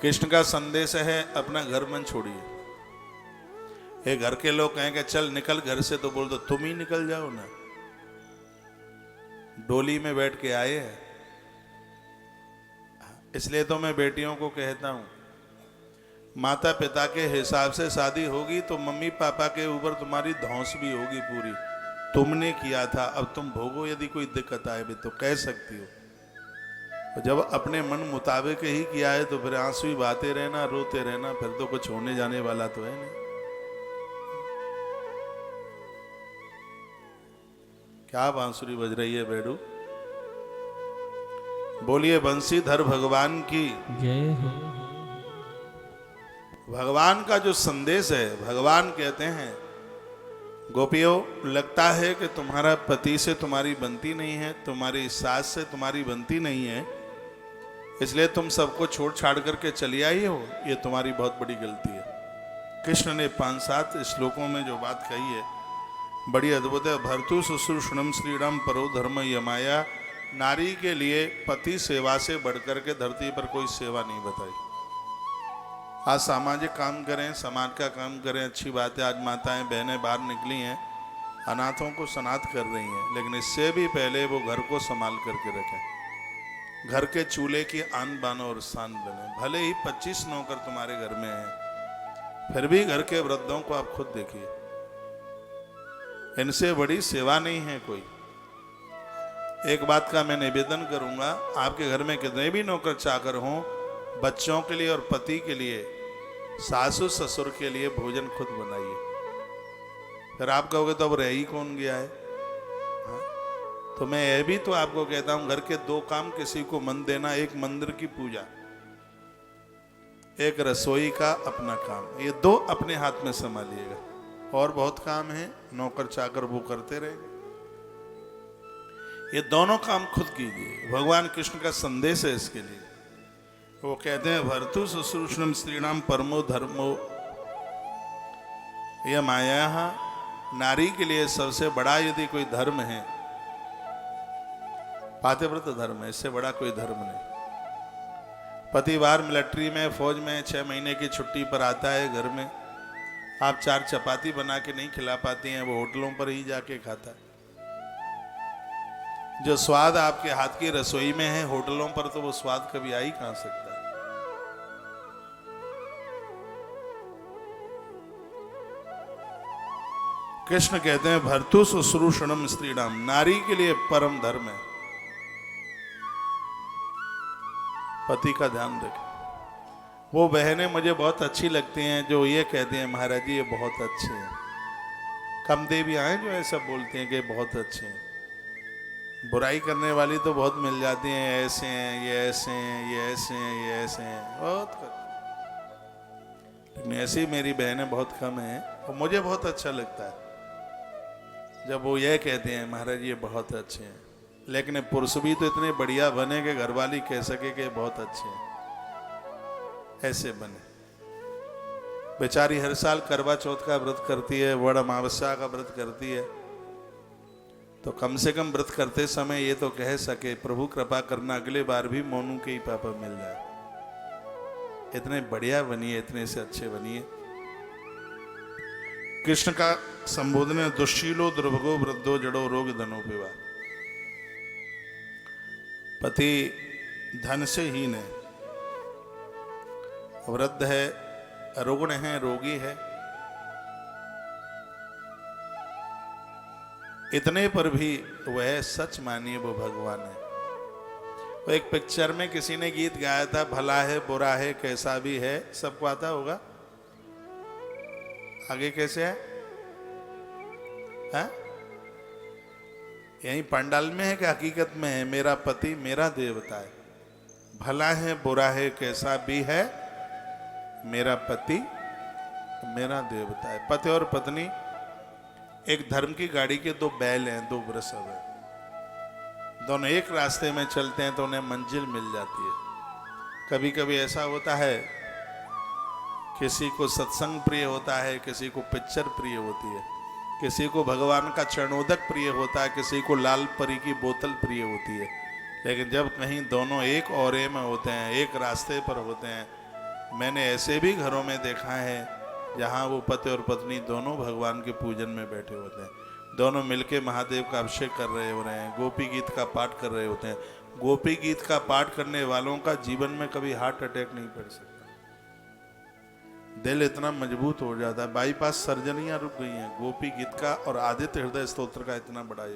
कृष्ण का संदेश है अपना घर मन छोड़िए। ये घर के लोग कहें कि चल निकल घर से, तो बोल दो तुम ही निकल जाओ ना। डोली में बैठ के आए हैं। इसलिए तो मैं बेटियों को कहता हूं, माता पिता के हिसाब से शादी होगी तो मम्मी पापा के ऊपर तुम्हारी धौंस भी होगी पूरी। तुमने किया था, अब तुम भोगो। यदि कोई दिक्कत आए भी तो कह सकती हो। तो जब अपने मन मुताबिक ही किया है तो फिर आंसू ही बहाते रहना, रोते रहना, फिर तो कुछ होने जाने वाला तो है नहीं। क्या बांसुरी बज रही है बेडू? बोलिए बंसीधर भगवान की जय हो। भगवान का जो संदेश है, भगवान कहते हैं गोपियों, लगता है कि तुम्हारा पति से तुम्हारी बनती नहीं है, तुम्हारी सास से तुम्हारी बनती नहीं है, इसलिए तुम सबको छोड़ छाड़ करके चली आई हो। ये तुम्हारी बहुत बड़ी गलती है। कृष्ण ने 5-7 श्लोकों में जो बात कही है बड़ी अद्भुत है। भर्तु शुश्रूषणम श्रीराम परो धर्म यमाया। नारी के लिए पति सेवा से बढ़कर के धरती पर कोई सेवा नहीं बताई। आज सामाजिक काम करें, समाज का काम करें, अच्छी बात है। आज माताएं बहनें बाहर निकली हैं, अनाथों को सनाथ कर रही हैं, लेकिन इससे भी पहले वो घर को संभाल करके रखें। घर के चूल्हे की आन बान और शान बने। भले ही 25 नौकर तुम्हारे घर में हैं, फिर भी घर के वृद्धों को आप खुद देखिए, इनसे बड़ी सेवा नहीं है कोई। एक बात का मैं निवेदन करूंगा, आपके घर में कितने भी नौकर चाकर हों, बच्चों के लिए और पति के लिए, सासू ससुर के लिए भोजन खुद बनाइए। फिर आप कहोगे तो अब रह ही कौन गया है? हाँ? तो मैं यह भी तो आपको कहता हूं, घर के 2 काम किसी को मन देना, एक मंदिर की पूजा, एक रसोई का अपना काम, ये 2 अपने हाथ में संभालिएगा। और बहुत काम है, नौकर चाकर वो करते रहेंगे। ये दोनों काम खुद कीजिए। भगवान कृष्ण का संदेश है इसके लिए। वो कहते हैं भर्तु शुश्रूषणम स्त्रीणाम परमो धर्मो यह माया। नारी के लिए सबसे बड़ा यदि कोई धर्म है, पातिव्रत धर्म है, इससे बड़ा कोई धर्म नहीं। पति बाहर मिलिट्री में, फौज में 6 महीने की छुट्टी पर आता है, घर में आप 4 चपाती बना के नहीं खिला पाती हैं, वो होटलों पर ही जाके खाता है। जो स्वाद आपके हाथ की रसोई में है, होटलों पर तो वो स्वाद कभी आ ही कहां सकता है। कृष्ण कहते हैं भर्तु शुश्रूषणम स्त्रीणाम, नारी के लिए परम धर्म है। पति का ध्यान रखें। वो बहनें मुझे बहुत अच्छी लगती हैं जो ये कहती हैं महाराज जी ये बहुत अच्छे हैं। कम देवियां हैं जो ऐसा बोलती हैं कि बहुत अच्छे हैं। बुराई करने वाली तो बहुत मिल जाती हैं, ऐसे हैं, ये ऐसे हैं, ये ऐसे हैं, ये ऐसे हैं, बहुत कर। लेकिन ऐसी मेरी बहनें बहुत कम हैं और मुझे बहुत अच्छा लगता है जब वो ये कहते हैं महाराज ये बहुत अच्छे हैं। लेकिन पुरुष भी तो इतने बढ़िया बने कि घरवाली कह सके कि बहुत अच्छे हैं, ऐसे बने। बेचारी हर साल करवा चौथ का व्रत करती है, वड़ अमावस्या का व्रत करती है, तो कम से कम व्रत करते समय ये तो कह सके प्रभु कृपा करना अगले बार भी मोनू के ही पापा मिल जाए। इतने बढ़िया बनिए, इतने से अच्छे बनिए। कृष्ण का संबोधन है दुश्शीलो दुर्भगो वृद्धो जड़ो रोग धनो पिवा। पति धन से हीन है, वृद्ध है, रुग्ण है, रोगी है, इतने पर भी वह सच मानिए वो भगवान है। वो एक पिक्चर में किसी ने गीत गाया था, भला है बुरा है कैसा भी है, सबको आता होगा। आगे कैसे है? यही पंडाल में है कि हकीकत में है? मेरा पति मेरा देवता है, भला है बुरा है कैसा भी है, मेरा पति मेरा देवता है। पति और पत्नी एक धर्म की गाड़ी के 2 बैल हैं, 2 वृषभ हैं। दोनों एक रास्ते में चलते हैं तो उन्हें मंजिल मिल जाती है। कभी कभी ऐसा होता है, किसी को सत्संग प्रिय होता है, किसी को पिक्चर प्रिय होती है, किसी को भगवान का चरणोदक प्रिय होता है, किसी को लाल परी की बोतल प्रिय होती है। लेकिन जब कहीं दोनों एक औरे में होते हैं, एक रास्ते पर होते हैं, मैंने ऐसे भी घरों में देखा है जहाँ वो पति और पत्नी दोनों भगवान के पूजन में बैठे होते हैं, दोनों मिलके महादेव का अभिषेक कर रहे हो रहे हैं, गोपी गीत का पाठ कर रहे होते हैं। गोपी गीत का पाठ करने वालों का जीवन में कभी हार्ट अटैक नहीं पड़ सकता, दिल इतना मजबूत हो जाता है। बाईपास सर्जरियां रुक गई हैं गोपी गीत का और आदित्य हृदय स्तोत्र का इतना बड़ा